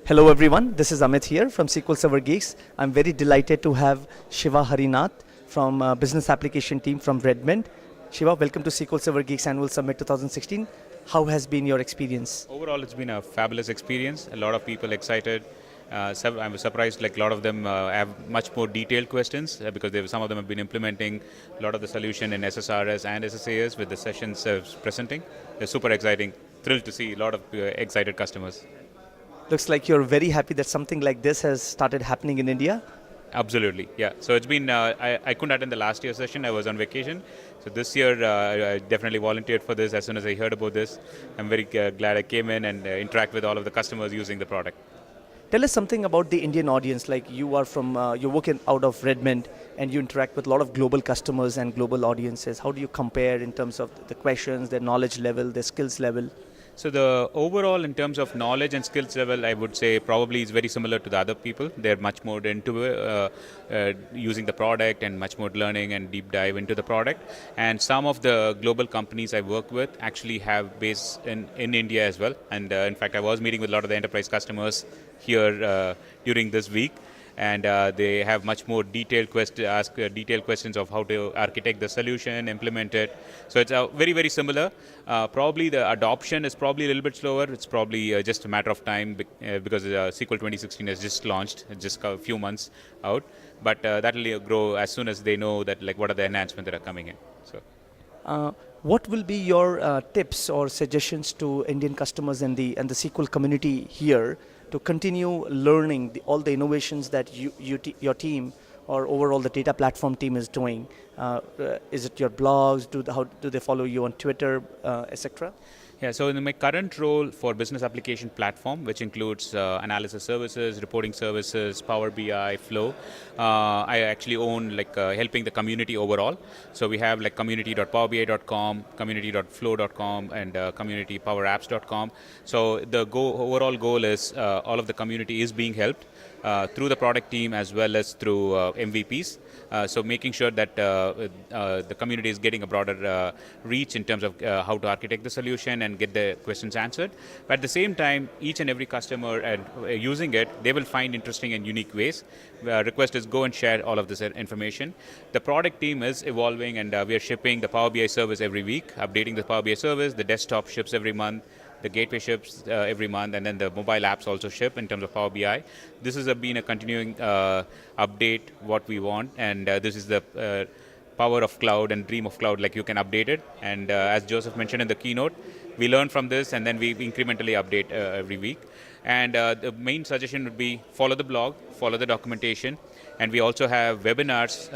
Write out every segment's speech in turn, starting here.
Hello everyone, this is Amit here from SQL Server Geeks. I'm very delighted to have Siva Harinath from Business Application Team from Redmond. Shiva, welcome to SQL Server Geeks Annual Summit 2016. How has been your experience? Overall, it's been a fabulous experience. A lot of people excited. I'm surprised, like a lot of them have much more detailed questions because some of them have been implementing a lot of the solution in SSRS and SSAS with the sessions presenting. They're super exciting. Thrilled to see a lot of excited customers. Looks like you're very happy that something like this has started happening in India. Absolutely, yeah. So it's been, I couldn't attend the last year's session, I was on vacation. So this year, I definitely volunteered for this as soon as I heard about this. I'm very glad I came in and interact with all of the customers using the product. Tell us something about the Indian audience, like you are from, you're working out of Redmond and you interact with a lot of global customers and global audiences. How do you compare in terms of the questions, their knowledge level, their skills level? So the overall, in terms of knowledge and skills level, I would say probably is very similar to the other people. They're much more into using the product and much more learning and deep dive into the product. And some of the global companies I work with actually have base in India as well. And in fact, I was meeting with a lot of the enterprise customers here during this week. And they have much more detailed detailed questions of how to architect the solution, implement it. So it's very, very similar. Probably the adoption is probably a little bit slower. It's probably just a matter of time because SQL 2016 has just launched, just a few months out. But that will grow as soon as they know that what are the enhancements that are coming in. So. What will be your tips or suggestions to Indian customers and the SQL community here to continue learning all the innovations that your team or overall the data platform team is doing? Is it your blogs? How do they follow you on Twitter, etc.? Yeah, so in my current role for business application platform, which includes analysis services, reporting services, Power BI, Flow, I actually own helping the community overall. So we have community.powerbi.com, community.flow.com, and communitypowerapps.com. So the overall goal is all of the community is being helped through the product team as well as through MVPs. So making sure that the community is getting a broader reach in terms of how to architect the solution and get the questions answered. But at the same time, each and every customer and using it, they will find interesting and unique ways. Request is go and share all of this information. The product team is evolving and we are shipping the Power BI service every week, updating the Power BI service. The desktop ships every month. The gateway ships every month, and then the mobile apps also ship in terms of Power BI. This has been a continuing update, what we want, and this is the power of cloud and dream of cloud, you can update it. And as Joseph mentioned in the keynote, we learn from this and then we incrementally update every week. And the main suggestion would be follow the blog, follow the documentation, and we also have webinars,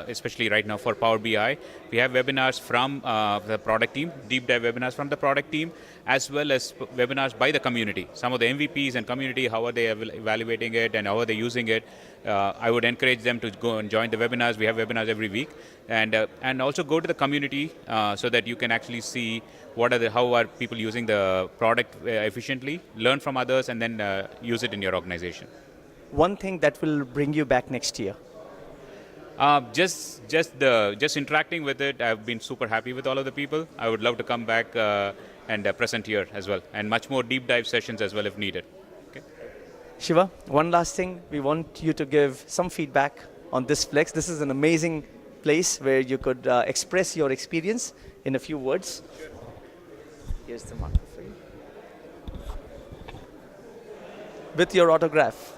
especially right now for Power BI. We have webinars from the product team, deep dive webinars from the product team, as well as webinars by the community. Some of the MVPs and community, how are they evaluating it and how are they using it. I would encourage them to go and join the webinars. We have webinars every week. And also go to the community so that you can actually see how are people using the product efficiently, learn from others, and then use it in your organization. One thing that will bring you back next year? Just interacting with it. I've been super happy with all of the people. I would love to come back and present here as well, and much more deep dive sessions as well if needed. Okay. Shiva, one last thing. We want you to give some feedback on this Flex. This is an amazing place where you could express your experience in a few words. Sure. Here's the marker for you. With your autograph.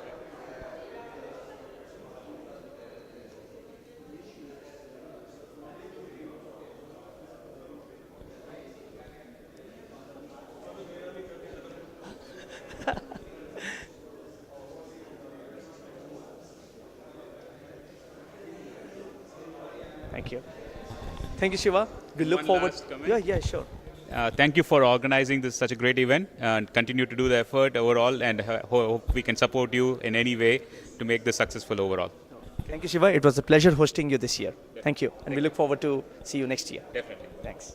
Thank you. Thank you, Shiva. We look forward. Yeah, sure. Thank you for organizing such a great event and continue to do the effort overall, and hope we can support you in any way to make this successful overall. Thank you, Shiva. It was a pleasure hosting you this year. Thank you. And we look forward to see you next year. Definitely. Thanks.